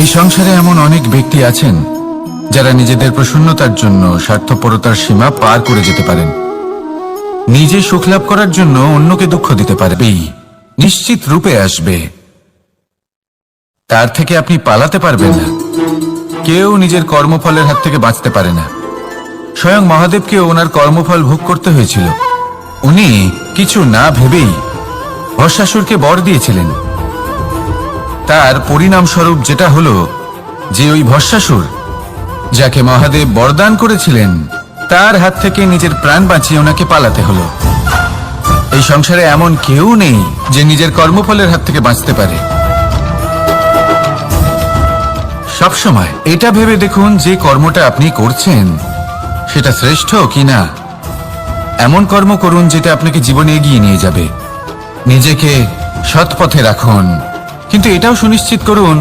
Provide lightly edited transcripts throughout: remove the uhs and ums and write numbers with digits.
এই সংসারে এমন অনেক ব্যক্তি আছেন যারা নিজেদের প্রসন্নতার জন্য স্বার্থপরতার সীমা পার করে যেতে পারেন। নিজে সুখ লাভ করার জন্য অন্যকে দুঃখ দিতে পারবেই, নিশ্চিত রূপে আসবে। তার থেকে আপনি পালাতে পারবেন না। কেউ নিজের কর্মফলের হাত থেকে বাঁচতে পারে না। স্বয়ং মহাদেবকে ওনার কর্মফল ভোগ করতে হয়েছিল। উনি কিছু না ভেবেই ভস্মাসুরকে বর দিয়েছিলেন। তার পরিণামস্বরূপ যেটা হলো যে ওই ভস্মাসুর যাকে মহাদেব বরদান করেছিলেন তার হাত থেকে নিজের প্রাণ বাঁচিয়ে ওনাকে পালাতে হলো। এই সংসারে এমন কেউ নেই যে নিজের কর্মফলের হাত থেকে বাঁচতে পারে। সবসময় এটা ভেবে দেখুন যে কর্মটা আপনি করছেন সেটা শ্রেষ্ঠ কিনা। এমন কর্ম করুন যেটা আপনাকে জীবনে এগিয়ে নিয়ে যাবে। নিজেকে সৎ পথে রাখুন, কিন্তু এটাও সুনিশ্চিত করুন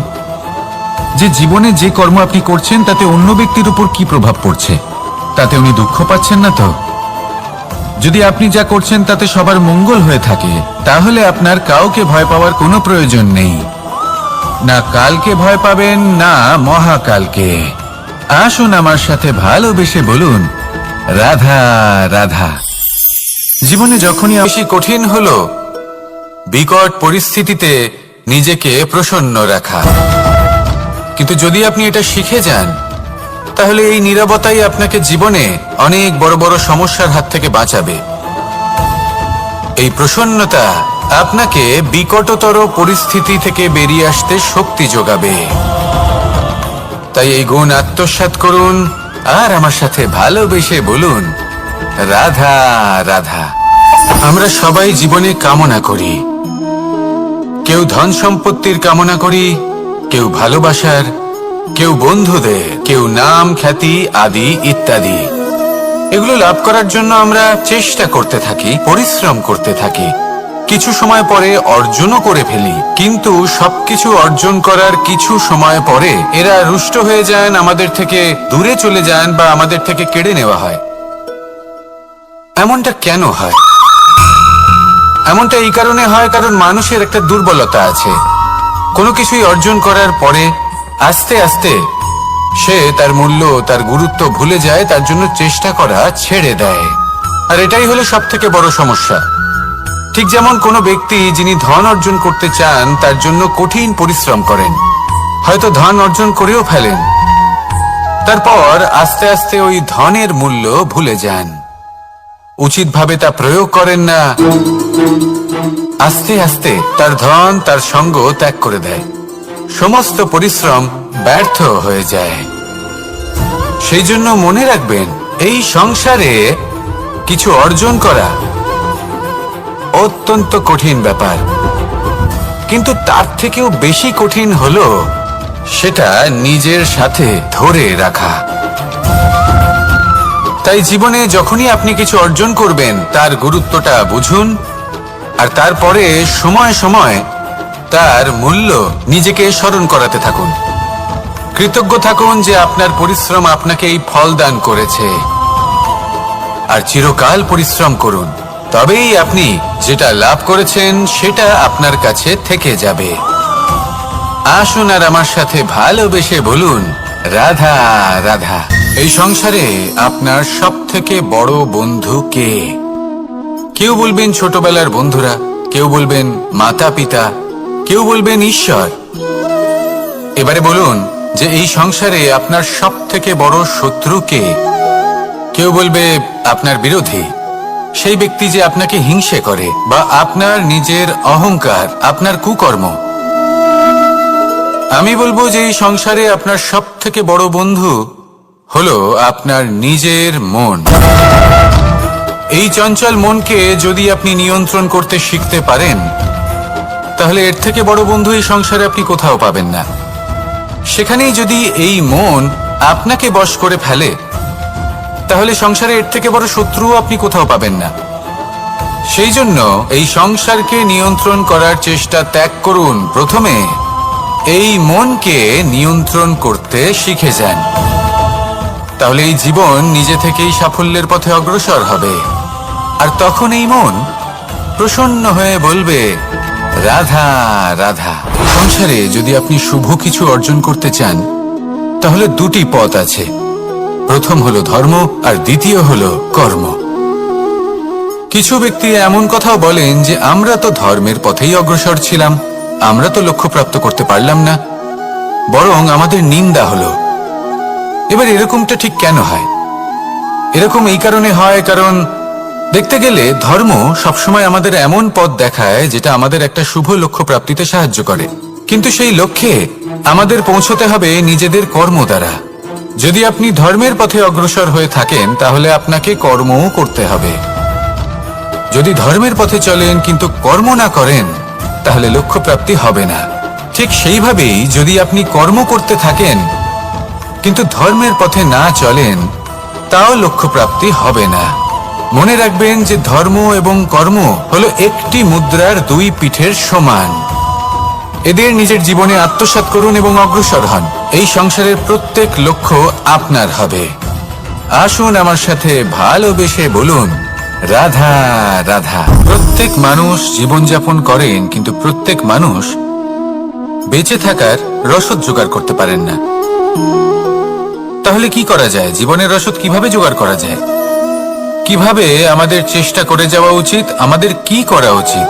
যে জীবনে যে কর্ম আপনি করছেন তাতে অন্য ব্যক্তির উপর কি প্রভাব পড়ছে, তাতে উনি দুঃখ পাচ্ছেন না তো। যদি আপনি যা করছেন তাতে সবার মঙ্গল হয়ে থাকে তাহলে আপনার কাউকে ভয় পাওয়ার কোনো প্রয়োজন নেই। না কালকে ভয় পাবেন না মহাকালকে। আসুন আমার সাথে ভালোবেসে বলুন রাধা রাধা। জীবনে যখনই বেশি কঠিন হলো বিকট পরিস্থিতিতে নিজেকে প্রসন্ন রাখা। কিন্তু যদি আপনি এটা শিখে যান তাহলে এই নীরবতাই আপনাকে জীবনে অনেক বড় বড় সমস্যার হাত থেকে বাঁচাবে। এই প্রসন্নতা আপনাকে বিকটতর পরিস্থিতি থেকে বেরিয়ে আসতে শক্তি যোগাবে। তাই এই গুণ আত্মসাৎ করুন আর আমার সাথে ভালোবেসে বলুন রাধা রাধা। আমরা সবাই জীবনে কামনা করি। কেউ ধন সম্পত্তির কামনা করি, কেউ ভালোবাসার, কেউ বন্ধুদের, কেউ নাম খ্যাতি আদি ইত্যাদি। এগুলো লাভ করার জন্য আমরা চেষ্টা করতে থাকি, পরিশ্রম করতে থাকি। কিছু সময় পরে অর্জনও করে ফেলি, কিন্তু সবকিছু অর্জন করার কিছু সময় পরে এরা রুষ্ট হয়ে যান, আমাদের থেকে দূরে চলে যান বা আমাদের থেকে কেড়ে নেওয়া হয়। এমনটা কেন হয়? এমনটা এই কারণে হয় কারণ মানুষের একটা দুর্বলতা আছে। কোনো কিছুই অর্জন করার পরে আস্তে আস্তে সে তার মূল্য, তার গুরুত্ব ভুলে যায়, তার জন্য চেষ্টা করা ছেড়ে দেয়। আর এটাই হলো সব থেকে বড় সমস্যা। ঠিক যেমন কোনো ব্যক্তি যিনি ধন অর্জন করতে চান তার জন্য কঠিন পরিশ্রম করেন, হয়তো ধন অর্জন করেও ফেলেন, তারপর আস্তে আস্তে ওই ধনের মূল্য ভুলে যান, উচিতভাবে তা প্রয়োগ করেন না, আস্তে আস্তে তার ধন তার সঙ্গ ত্যাগ করে দেয়, সমস্ত পরিশ্রম ব্যর্থ হয়ে যায়। সেই জন্য মনে রাখবেন এই সংসারে কিছু অর্জন করা অত্যন্ত কঠিন ব্যাপার, কিন্তু তার থেকেও বেশি কঠিন হলো সেটা নিজের সাথে ধরে রাখা। তাই জীবনে যখনই আপনি কিছু অর্জন করবেন তার গুরুত্বটা বুঝুন, আর তারপরে সময় সময় তার মূল্য নিজেকে স্মরণ করাতে থাকুন। কৃতজ্ঞ থাকুন যে আপনার পরিশ্রম আপনাকে এই ফল দান করেছে, আর চিরকাল পরিশ্রম করুন, তবেই আপনি যেটা লাভ করেছেন সেটা আপনার কাছে থেকে যাবে। আসুন আর আমার সাথে ভালোবেসে বলুন রাধা রাধা। এই সংসারে আপনার সব থেকে বড় বন্ধু কে? কেউ বলবেন ছোটবেলার বন্ধুরা, কেউ বলবেন মাতা পিতা, কেউ বলবেন ঈশ্বর। এবারে বলুন যে এই সংসারে আপনার সব থেকে বড় শত্রু কে? কেউ বলবে আপনার বিরোধী, সেই ব্যক্তি যে আপনাকে হিংসে করে, বা আপনার নিজের অহংকার, আপনার কুকর্ম। আমি বলবো যে এই সংসারে আপনার সব থেকে বড় বন্ধু হলো আপনার নিজের মন। এই চঞ্চল মনকে যদি আপনি নিয়ন্ত্রণ করতে শিখতে পারেন তাহলে এর থেকে বড় বন্ধু এই সংসারে আপনি কোথাও পাবেন না। সেখানেই যদি এই মন আপনাকে বশ করে ফেলে তাহলে সংসারে এর থেকে বড় শত্রুও আপনি কোথাও পাবেন না। সেই জন্য এই সংসারকে নিয়ন্ত্রণ করার চেষ্টা ত্যাগ করুন। প্রথমে এই মনকে নিয়ন্ত্রণ করতে শিখে যান, তাহলে এই জীবন নিজে থেকেই সাফল্যের পথে অগ্রসর হবে। আর তখন এই মন প্রসন্ন হয়ে বলবে রাধা রাধা। সংসারে যদি আপনি শুভ কিছু অর্জন করতে চান তাহলে দুটি পথ আছে। প্রথম হলো ধর্ম আর দ্বিতীয় হলো কর্ম। কিছু ব্যক্তি এমন কথাও বলেন যে আমরা তো ধর্মের পথেই অগ্রসর ছিলাম, আমরা তো লক্ষ্য প্রাপ্ত করতে পারলাম না, বরং আমাদের নিন্দা হলো। এবার এরকমটা ঠিক কেন হয়? এরকম এই কারণে হয় কারণ দেখতে গেলে ধর্ম সবসময় আমাদের এমন পথ দেখায় যেটা আমাদের একটা শুভ লক্ষ্য প্রাপ্তিতে সাহায্য করে, কিন্তু সেই লক্ষ্যে আমাদের পৌঁছতে হবে নিজেদের কর্ম দ্বারা। যদি আপনি ধর্মের পথে অগ্রসর হয়ে থাকেন তাহলে আপনাকে কর্মও করতে হবে। যদি ধর্মের পথে চলেন কিন্তু কর্ম না করেন তাহলে লক্ষ্য প্রাপ্তি হবে না। ঠিক সেইভাবেই যদি আপনি কর্ম করতে থাকেন কিন্তু ধর্মের পথে না চলেন তাও লক্ষ্য প্রাপ্তি হবে না। মনে রাখবেন যে ধর্ম এবং কর্ম হলো একটি মুদ্রার দুই পিঠের সমান। এদের নিজের জীবনে আত্মসাৎ করুন এবং অগ্রসর হন। এই সংসারের প্রত্যেক লক্ষ্য আপনার হবে। আসুন আমার সাথে ভালোবেসে বলুন, রাধা রাধা। প্রত্যেক মানুষ জীবনযাপন করেন কিন্তু প্রত্যেক মানুষ বেঁচে থাকার রসদ জোগাড় করতে পারেন না। তাহলে কি করা যায়? জীবনের রসদ কিভাবে জোগাড় করা যায়? কিভাবে আমাদের চেষ্টা করে যাওয়া উচিত? আমাদের কি করা উচিত?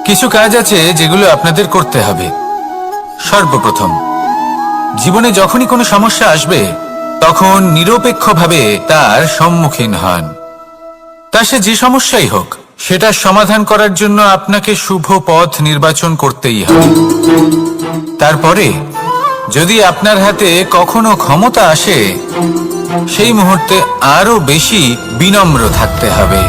কিছু কাজ আছে যেগুলো আপনাদের করতে হবে। সর্বপ্রথম, জীবনে যখনই কোনো সমস্যা আসবে তখন নিরপেক্ষভাবে তার সম্মুখীন হন। তা সে যে সমস্যাই হোক, সেটা সমাধান করার জন্য আপনাকে শুভ পথ নির্বাচন করতেই হবে। তারপরে যদি আপনার হাতে কখনো ক্ষমতা আসে সেই মুহূর্তে আরো বেশি বিনম্র থাকতে হবে।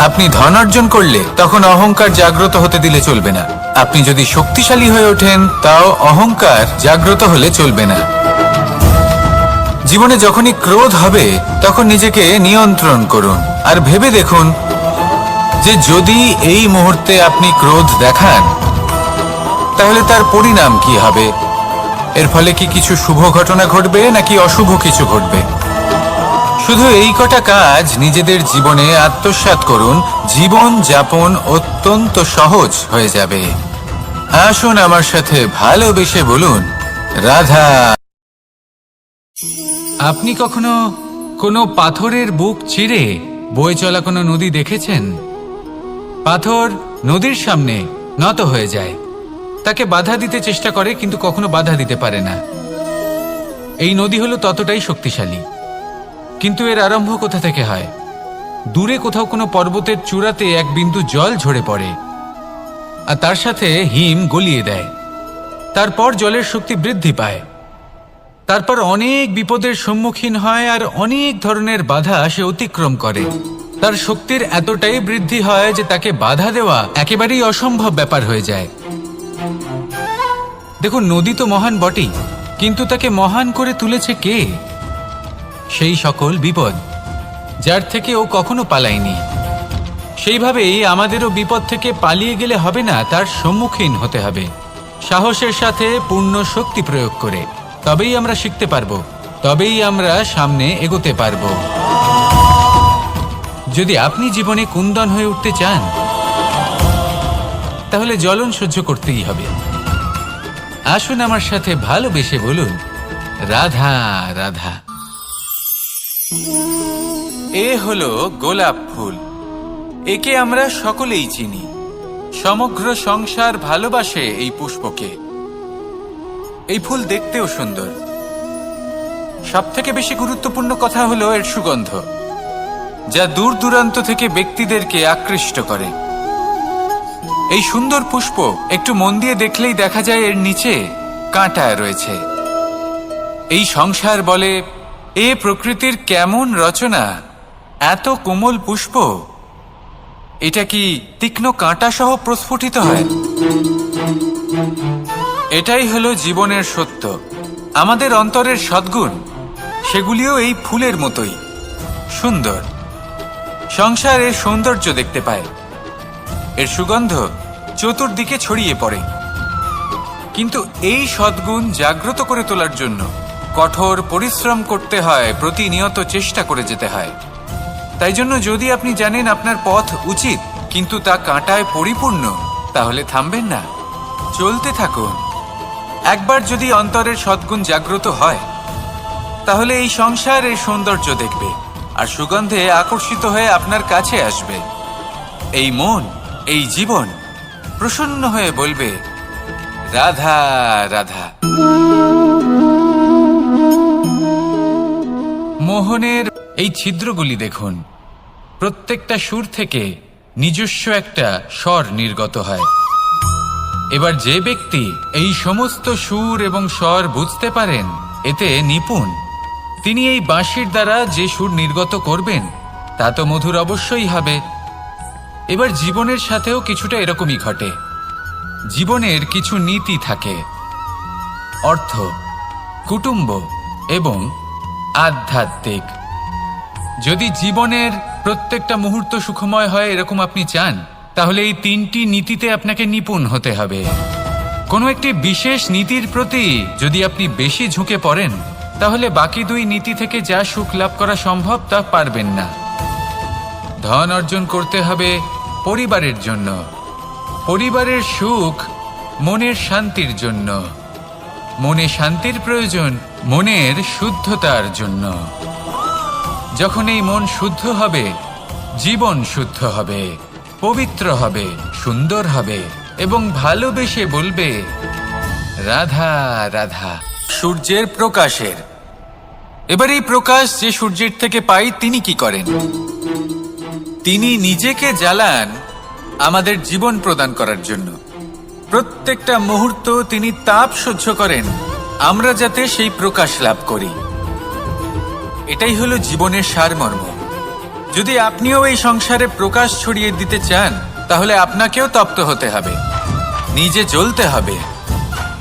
আপনি ধন অর্জন করলে তখন অহংকার জাগ্রত হতে দিলে চলবে না। আপনি যদি শক্তিশালী হয়ে ওঠেন তাও অহংকার জাগ্রত হলে চলবে না। জীবনে যখনই ক্রোধ হবে তখন নিজেকে নিয়ন্ত্রণ করুন আর ভেবে দেখুন যে যদি এই মুহূর্তে আপনি ক্রোধ দেখান তাহলে তার পরিণাম কি হবে। এর ফলে কি কিছু শুভ ঘটনা ঘটবে নাকি অশুভ কিছু ঘটবে? শুধু এই কটা কাজ নিজেদের জীবনে আত্মসাৎ করুন, জীবন যাপন অত্যন্ত সহজ হয়ে যাবে। আসুন আমার সাথে ভালোবেসে বলুন, রাধা। আপনি কখনো কোনো পাথরের বুক চিরে বয়ে চলা কোনো নদী দেখেছেন? পাথর নদীর সামনে নত হয়ে যায়, তাকে বাধা দিতে চেষ্টা করে কিন্তু কখনো বাধা দিতে পারে না। এই নদী হলো ততটাই শক্তিশালী, কিন্তু এর আরম্ভ কোথা থেকে হয়? দূরে কোথাও কোনো পর্বতের চূড়াতে এক বিন্দু জল ঝরে পড়ে আর তার সাথে হিম গলিয়ে দেয়। তারপর জলের শক্তি বৃদ্ধি পায়। তারপর অনেক বিপদের সম্মুখীন হয় আর অনেক ধরনের বাধা সে অতিক্রম করে। তার শক্তির এতটাই বৃদ্ধি হয় যে তাকে বাধা দেওয়া একেবারেই অসম্ভব ব্যাপার হয়ে যায়। দেখুন, নদী তো মহান বটেই, কিন্তু তাকে মহান করে তুলেছে কে? সেই সকল বিপদ যার থেকে ও কখনো পালায়নি। সেইভাবেই আমাদেরও বিপদ থেকে পালিয়ে গেলে হবে না, তার সম্মুখীন হতে হবে সাহসের সাথে, পূর্ণ শক্তি প্রয়োগ করে। তবেই আমরা শিখতে পারবো, তবেই আমরা সামনে এগোতে পারবো। যদি আপনি জীবনে কুন্দন হয়ে উঠতে চান তাহলে জ্বলন সহ্য করতেই হবে। আসুন আমার সাথে ভালোবেসে বলুন, রাধা রাধা। এ হলো গোলাপ ফুল। একে আমরা সকলেই চিনি। সমগ্র সংসার ভালোবাসে এই পুষ্পকে। এই ফুল দেখতেও সুন্দর। সবথেকে বেশি গুরুত্বপূর্ণ কথা হলো এর সুগন্ধ, যা দূর দূরান্ত থেকে ব্যক্তিদেরকে আকৃষ্ট করে। এই সুন্দর পুষ্প একটু মন দিয়ে দেখলেই দেখা যায় এর নিচে কাঁটা রয়েছে। এই সংসার বলে, এ প্রকৃতির কেমন রচনা, এত কোমল পুষ্প, এটা কি তীক্ষ্ণ কাঁটা সহ প্রস্ফুটিত হয়? এটাই হলো জীবনের সত্য। আমাদের অন্তরের সদ্গুণ, সেগুলিও এই ফুলের মতোই সুন্দর। সংসার এর সৌন্দর্য দেখতে পায়, এর সুগন্ধ চতুর্দিকে ছড়িয়ে পড়ে। কিন্তু এই সদ্গুণ জাগ্রত করে তোলার জন্য কঠোর পরিশ্রম করতে হয়, প্রতিনিয়ত চেষ্টা করে যেতে হয়। তাই জন্য যদি আপনি জানেন আপনার পথ উচিত কিন্তু তা কাঁটায় পরিপূর্ণ, তাহলে থামবেন না, চলতে থাকুন। একবার যদি অন্তরের সদ্গুণ জাগ্রত হয়, তাহলে এই সংসারের সৌন্দর্য দেখবে আর সুগন্ধে আকর্ষিত হয়ে আপনার কাছে আসবে। এই মন, এই জীবন প্রসন্ন হয়ে বলবে, রাধা রাধা। মোহনের এই ছিদ্রগুলি দেখুন, প্রত্যেকটা সুর থেকে নিজস্ব একটা স্বর নির্গত হয়। এবার যে ব্যক্তি এই সমস্ত সুর এবং স্বর বুঝতে পারেন, এতে নিপুণ, তিনি এই বাঁশির দ্বারা যে সুর নির্গত করবেন তা তো মধুর অবশ্যই হবে। এবার জীবনের সাথেও কিছুটা এরকমই ঘটে। জীবনের কিছু নীতি থাকে, অর্থ, কুটুম্ব এবং আধ্যাত্মিক। যদি জীবনের প্রত্যেকটা মুহূর্ত সুখময় হয় এরকম আপনি চান, তাহলে এই তিনটি নীতিতে আপনাকে নিপুণ হতে হবে। কোনো একটি বিশেষ নীতির প্রতি যদি আপনি বেশি ঝুঁকে পড়েন, তাহলে বাকি দুই নীতি থেকে যা সুখ লাভ করা সম্ভব তা পারবেন না। ধন অর্জন করতে হবে পরিবারের জন্য, পরিবারের সুখ মনের শান্তির জন্য, মনে শান্তির প্রয়োজন মনের শুদ্ধতার জন্য। যখন এই মন শুদ্ধ হবে, জীবন শুদ্ধ হবে, পবিত্র হবে, সুন্দর হবে এবং ভালোবেসে বলবে, রাধা রাধা। সূর্যের প্রকাশের, এবার এই প্রকাশ যে সূর্যের থেকে পাই, তিনি কি করেন? তিনি নিজেকে জ্বালান আমাদের জীবন প্রদান করার জন্য। প্রত্যেকটা মুহূর্ত তিনি তাপ সহ্য করেন, আমরা যাতে সেই প্রকাশ লাভ করি। এটাই হলো জীবনের সারমর্ম। যদি আপনিও এই সংসারে প্রকাশ ছড়িয়ে দিতে চান, তাহলে আপনাকেও তপ্ত হতে হবে, নিজে জ্বলতে হবে,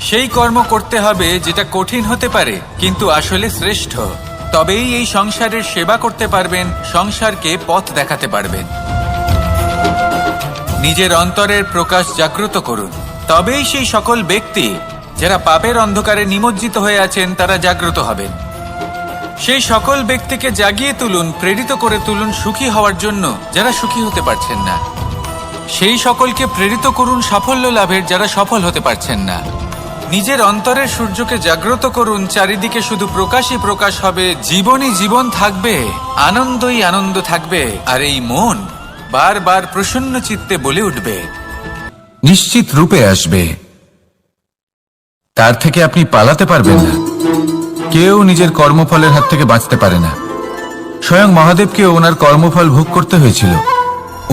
সেই কর্ম করতে হবে যেটা কঠিন হতে পারে কিন্তু আসলে শ্রেষ্ঠ। তবেই এই সংসারের সেবা করতে পারবেন, সংসারকে পথ দেখাতে পারবেন। নিজের অন্তরের প্রকাশ জাগ্রত করুন, তবেই সেই সকল ব্যক্তি যারা পাপের অন্ধকারে নিমজ্জিত হয়ে আছেন তারা জাগ্রত হবেন। সেই সকল ব্যক্তিকে জাগিয়ে তুলুন, প্রেরিত করে তুলুন সুখী হওয়ার জন্য যারা সুখী হতে পারছেন না। সেই সকলকে প্রেরিত করুন সাফল্য লাভের যারা সফল হতে পারছেন না। নিজের অন্তরের সূর্যকে জাগ্রত করুন, চারিদিকে শুধু প্রকাশই প্রকাশ হবে, জীবনই জীবন থাকবে, আনন্দই আনন্দ থাকবে, আর এই মন বারবার প্রসন্ন চিত্তে বলে উঠবে, নিশ্চিত রূপে আসবে। তার থেকে আপনি পালাতে পারবেন না। কেউ নিজের কর্মফলের হাত থেকে বাঁচতে পারে না। স্বয়ং মহাদেবকেও ওনার কর্মফল ভোগ করতে হয়েছিল।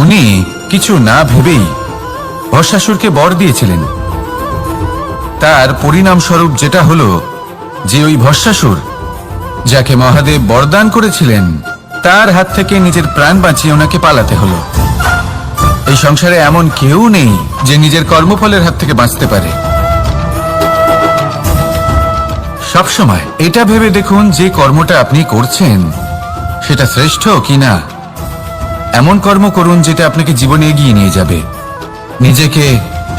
উনি কিছু না ভেবেই ভস্মাসুরকে বর দিয়েছিলেন। তার পরিণামস্বরূপ যেটা হলো যে ওই ভস্মাসুর, যাকে মহাদেব বরদান করেছিলেন, তার হাত থেকে নিজের প্রাণ বাঁচিয়ে ওনাকে পালাতে হলো। এই সংসারে এমন কেউ নেই যে নিজের কর্মফলের হাত থেকে বাঁচতে পারে। সবসময় এটা ভেবে দেখুন যে কর্মটা আপনি করছেন সেটা শ্রেষ্ঠ কিনা। এমন কর্ম করুন যেটা আপনাকে জীবনে এগিয়ে নিয়ে যাবে। নিজেকে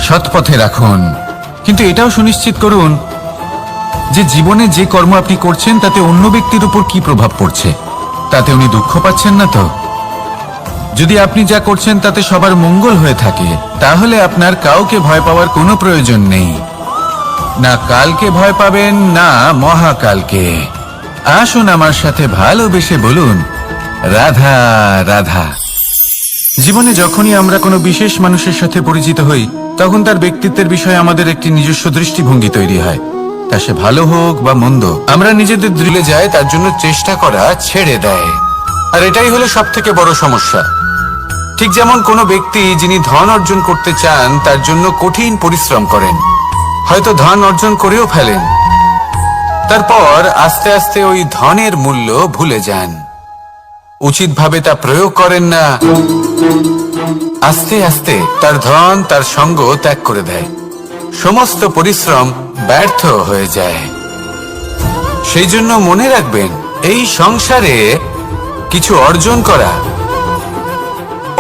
সৎপথে রাখুন, কিন্তু এটাও সুনিশ্চিত করুন যে জীবনে যে কর্ম আপনি করছেন তাতে অন্য ব্যক্তির উপর কি প্রভাব পড়ছে, তাতে উনি দুঃখ পাচ্ছেন না তো। যদি আপনি যা করছেন তাতে সবার মঙ্গল হয়ে থাকে, তাহলে আপনার কাউকে ভয় পাওয়ার কোনো প্রয়োজন নেই। না কালকে ভয় পাবেন, না মহাকালকে। আসুন আমার সাথে ভালোবেসে বলুন, রাধা রাধা। জীবনে যখনই আমরা কোনো বিশেষ মানুষের সাথে পরিচিত হই, তখন তার ব্যক্তিত্বের বিষয়ে আমাদের একটি নিজস্ব দৃষ্টিভঙ্গি তৈরি হয়। তা সে ভালো হোক বা মন্দ, আমরা নিজেদের দৃঢ়ে যায় তার জন্য চেষ্টা করা ছেড়ে দেয়। আর এটাই হলো সব থেকে বড় সমস্যা। ঠিক যেমন কোনো ব্যক্তি যিনি ধন অর্জন করতে চান তার জন্য কঠিন পরিশ্রম করেন, হয়তো ধন অর্জন করেও ফেলেন, তারপর আস্তে আস্তে ওই ধনের মূল্য ভুলে যান, উচিতভাবে তা প্রয়োগ করেন না, আস্তে আস্তে তার ধন তার সঙ্গ ত্যাগ করে দেয়, সমস্ত পরিশ্রম ব্যর্থ হয়ে যায়। সেই জন্য মনে রাখবেন, এই সংসারে কিছু অর্জন করা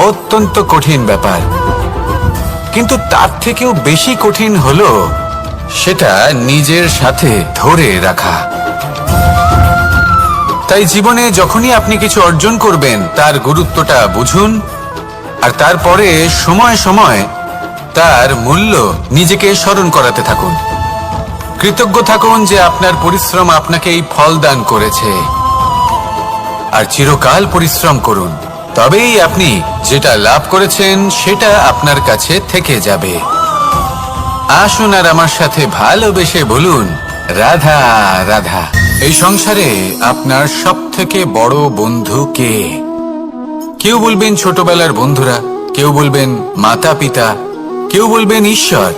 অত্যন্ত কঠিন ব্যাপার, কিন্তু তার থেকেও বেশি কঠিন হলো সেটা নিজের সাথে ধরে রাখা। তাই জীবনে যখনই আপনি কিছু অর্জন করবেন তার গুরুত্বটা বুঝুন, আর তারপরে সময় সময় তার মূল্য নিজেকে স্মরণ করাতে থাকুন। কৃতজ্ঞ থাকুন যে আপনার পরিশ্রম আপনাকে এই ফল দান করেছে, আর চিরকাল পরিশ্রম করুন। তবেই আপনি যেটা লাভ করেছেন সেটা আপনার কাছে থেকে যাবে। আসুন আর আমার সাথে ভালোবেসে বলুন, রাধা রাধা। এই সংসারে আপনার সব থেকে বড় বন্ধু কে? কেউ বলবেন ছোটবেলার বন্ধুরা, কেউ বলবেন মাতা পিতা, কেউ বলবেন ঈশ্বর।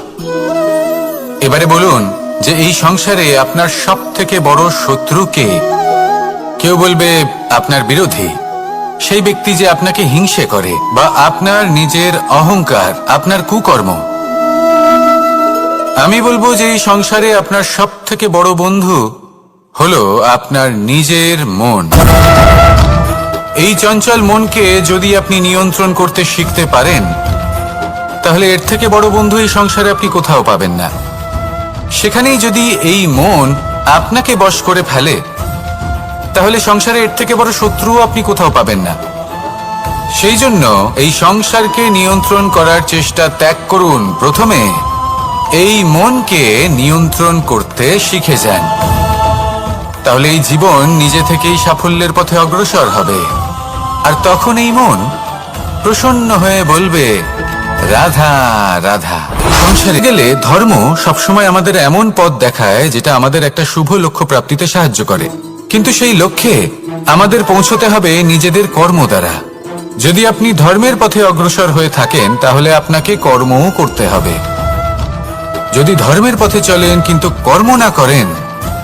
এবারে বলুন যে এই সংসারে আপনার সব থেকে বড় শত্রু কে? কেউ বলবে আপনার বিরোধী, সেই ব্যক্তি যে আপনাকে হিংসে করে, বা আপনার নিজের অহংকার, আপনার কুকর্ম। আমি বলবো যে এই সংসারে আপনার সব থেকে বড় বন্ধু হলো আপনার নিজের মন। এই চঞ্চল মনকে যদি আপনি নিয়ন্ত্রণ করতে শিখতে পারেন, তাহলে এর থেকে বড় বন্ধু এই সংসারে আপনি কোথাও পাবেন না। সেখানেই যদি এই মন আপনাকে বশ করে ফেলে, তাহলে সংসারে এর থেকে বড় শত্রুও আপনি কোথাও পাবেন না। সেই জন্য এই সংসারকে নিয়ন্ত্রণ করার চেষ্টা ত্যাগ করুন। প্রথমে এই মনকে নিয়ন্ত্রণ করতে শিখে যান, তাহলে এই জীবন নিজে থেকেই সাফল্যের পথে অগ্রসর হবে। আর তখন এই মন প্রসন্ন হয়ে বলবে, রাধা রাধা। সংসারে গেলে ধর্ম সবসময় আমাদের এমন পথ দেখায় যেটা আমাদের একটা শুভ লক্ষ্য প্রাপ্তিতে সাহায্য করে, কিন্তু সেই লক্ষ্যে আমাদের পৌঁছতে হবে নিজেদের কর্ম দ্বারা। যদি আপনি ধর্মের পথে অগ্রসর হয়ে থাকেন, তাহলে আপনাকে কর্মও করতে হবে। যদি ধর্মের পথে চলেন কিন্তু কর্ম না করেন,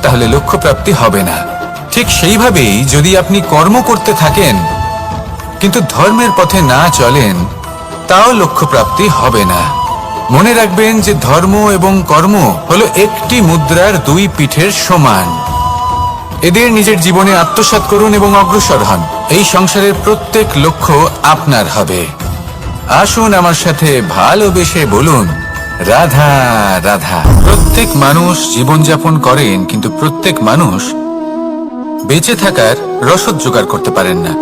তাহলে লক্ষ্য প্রাপ্তি হবে না। ঠিক সেইভাবেই যদি আপনি কর্ম করতে থাকেন কিন্তু ধর্মের পথে না চলেন, তাও লক্ষ্য প্রাপ্তি হবে না। মনে রাখবেন যে ধর্ম এবং কর্ম হলো একটি মুদ্রার দুই পিঠের সমান। এদের নিজের জীবনে আত্মসাৎ করুন এবং অগ্রসর হন। এই সংসারের প্রত্যেক লক্ষ্য আপনার হবে। আসুন আমার সাথে ভালোবেসে বলুন, রাধা রাধা। প্রত্যেক মানুষ জীবনযাপন করেন, কিন্তু প্রত্যেক মানুষ বেঁচে থাকার রসদ জোগাড় করতে পারেন না।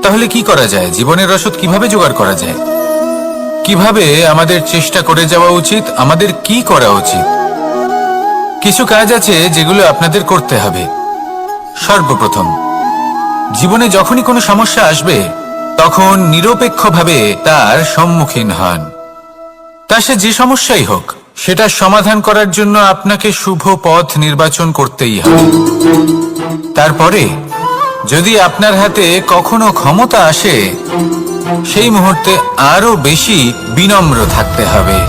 তাহলে কি করা যায়? জীবনের রসদ কিভাবে জোগাড় করা যায়? কিভাবে আমাদের চেষ্টা করে যাওয়া উচিত? আমাদের কি করা উচিত? কিছু কাজ আছে যেগুলো আপনাদের করতে হবে। সর্বপ্রথম, জীবনে যখনই কোনো সমস্যা আসবে, তখন নিরপেক্ষভাবে তার সম্মুখীন হন। তা সে যে সমস্যাই হোক, সেটা সমাধান করার জন্য আপনাকে শুভ পথ নির্বাচন করতেই হবে। তারপরে যদি আপনার হাতে কখনো ক্ষমতা আসে, সেই মুহূর্তে আরো বেশি বিনম্র থাকতে হবে।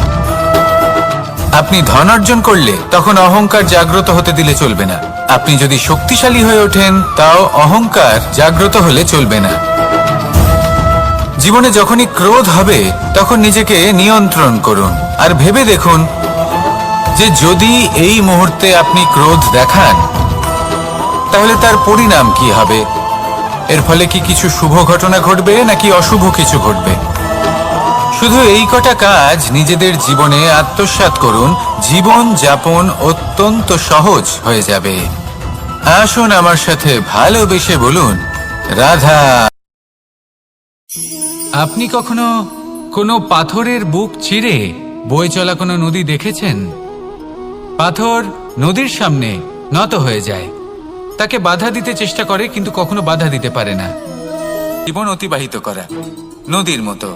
আপনি ধন অর্জন করলে তখন অহংকার জাগ্রত হতে দিলে চলবে না। আপনি যদি শক্তিশালী হয়ে ওঠেন, তাও অহংকার জাগ্রত হলে চলবে না। জীবনে যখনই ক্রোধ হবে, তখন নিজেকে নিয়ন্ত্রণ করুন আর ভেবে দেখুন যে যদি এই মুহূর্তে আপনি ক্রোধ দেখান, তাহলে তার পরিণাম কি হবে। এর ফলে কি কিছু শুভ ঘটনা ঘটবে নাকি অশুভ কিছু ঘটবে? শুধু এই কটা কাজ নিজেদের জীবনে আত্মসাৎ করুন, জীবন যাপন অত্যন্ত সহজ হয়ে যাবে। আসুন আমার সাথে ভালোবেসে বলুন, রাধা। আপনি কখনো কোনো পাথরের বুক চিরে বয়ে চলা কোনো নদী দেখেছেন? পাথর নদীর সামনে নত হয়ে যায়, তাকে বাধা দিতে চেষ্টা করে কিন্তু কখনো বাধা দিতে পারে না। জীবন অতিবাহিত করা নদীর মতো,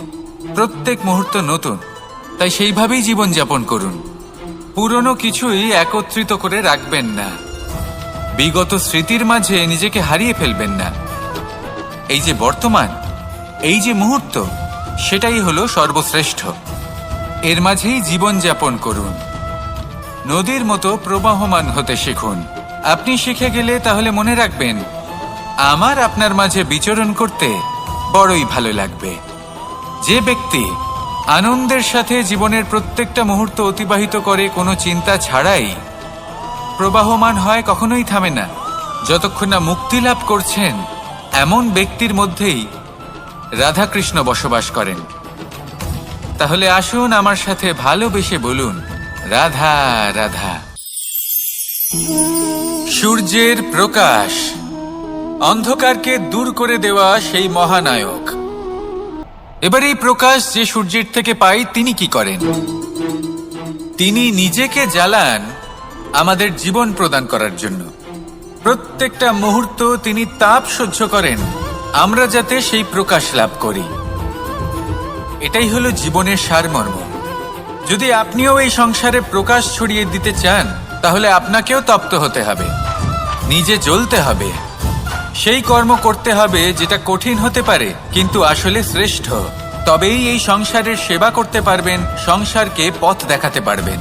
প্রত্যেক মুহূর্ত নতুন। তাই সেইভাবেই জীবন যাপন করুন। পুরনো কিছুই একত্রিত করে রাখবেন না, বিগত স্মৃতির মাঝে নিজেকে হারিয়ে ফেলবেন না। এই যে বর্তমান, এই যে মুহূর্ত, সেটাই হলো সর্বশ্রেষ্ঠ। এর মাঝেই জীবন যাপন করুন। নদীর মতো প্রবাহমান হতে শিখুন। আপনি শিখে গেলে তাহলে মনে রাখবেন, আমার আপনার মাঝে বিচরণ করতে বড়ই ভালো লাগবে। যে ব্যক্তি আনন্দের সাথে জীবনের প্রত্যেকটা মুহূর্ত অতিবাহিত করে কোনো চিন্তা ছাড়াই, প্রবাহমান হয়, কখনোই থামে না, যতক্ষণ না মুক্তি লাভ করছেন, এমন ব্যক্তির মধ্যেই রাধাকৃষ্ণ বসবাস করেন। তাহলে আসুন আমার সাথে ভালোবেসে বলুন, রাধা রাধা। সূর্যের প্রকাশ, অন্ধকারকে দূর করে দেওয়া সেই মহানায়ক। এবার এই প্রকাশ যে সূর্যের থেকে পাই তিনি কি করেন? তিনি নিজেকে জ্বালান আমাদের জীবন প্রদান করার জন্য। প্রত্যেকটা মুহূর্ত তিনি তাপ সহ্য করেন আমরা যাতে সেই প্রকাশ লাভ করি। এটাই হলো জীবনের সারমর্ম। যদি আপনিও এই সংসারে প্রকাশ ছড়িয়ে দিতে চান তাহলে আপনাকেও তপ্ত হতে হবে, নিজে জ্বলতে হবে, সেই কর্ম করতে হবে যেটা কঠিন হতে পারে কিন্তু আসলে শ্রেষ্ঠ। তবেই এই সংসারের সেবা করতে পারবেন, সংসারকে পথ দেখাতে পারবেন।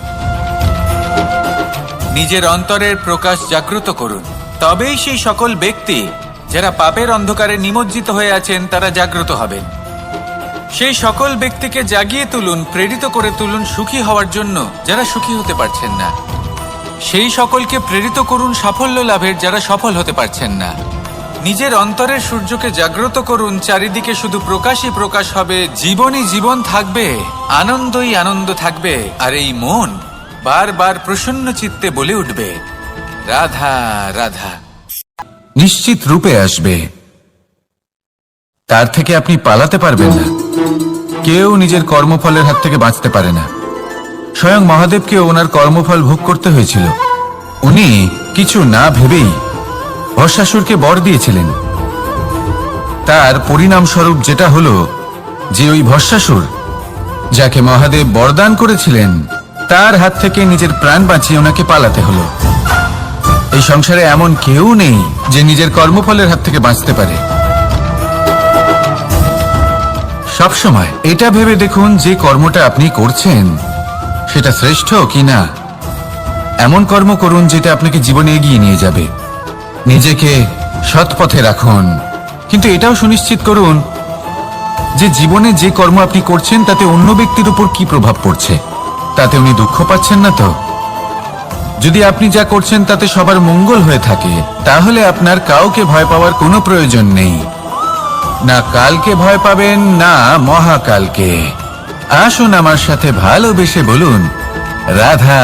নিজের অন্তরের প্রকাশ জাগ্রত করুন, তবেই সেই সকল ব্যক্তি যারা পাপের অন্ধকারে নিমজ্জিত হয়ে আছেন তারা জাগ্রত হবেন। সেই সকল ব্যক্তিকে জাগিয়ে তুলুন, প্রেরিত করে তুলুন সুখী হওয়ার জন্য যারা সুখী হতে পারছেন না। সেই সকলকে প্রেরিত করুন সাফল্য লাভের যারা সফল হতে পারছেন না। নিজের অন্তরের সূর্যকে জাগ্রত করুন, চারিদিকে শুধু প্রকাশই প্রকাশ হবে, জীবনই জীবন থাকবে, আনন্দই আনন্দ থাকবে, আর এই মন বারবার প্রসন্ন চিত্তে বলে উঠবে রাধা রাধা। নিশ্চিত রূপে আসবে, তার থেকে আপনি পালাতে পারবেন না। কেউ নিজের কর্মফলের হাত থেকে বাঁচতে পারে না। স্বয়ং মহাদেবকে ওনার কর্মফল ভোগ করতে হয়েছিল। উনি কিছু না ভেবেই ভস্মাসুরকে বর দিয়েছিলেন। তার পরিণামস্বরূপ যেটা হলো যে ওই ভস্মাসুর যাকে মহাদেব বরদান করেছিলেন তার হাত থেকে নিজের প্রাণ বাঁচিয়ে ওনাকে পালাতে হলো। এই সংসারে এমন কেউ নেই যে নিজের কর্মফলের হাত থেকে বাঁচতে পারে। সবসময় এটা ভেবে দেখুন যে কর্মটা আপনি করছেন সেটা শ্রেষ্ঠ কিনা। এমন কর্ম করুন যেটা আপনাকে জীবনে এগিয়ে নিয়ে যাবে। নিজেকে সৎ পথে রাখুন, কিন্তু এটাও সুনিশ্চিত করুন যে জীবনে যে কর্ম আপনি করছেন তাতে অন্য ব্যক্তির উপর কি প্রভাব পড়ছে, তাতে উনি দুঃখ পাচ্ছেন না তো। যদি আপনি যা করছেন তাতে সবার মঙ্গল হয়ে থাকে তাহলে আপনার কাউকে ভয় পাওয়ার কোনো প্রয়োজন নেই। না কালকে ভয় পাবেন না মহাকালকে। আসুন আমার সাথে ভালোবেসে বলুন রাধা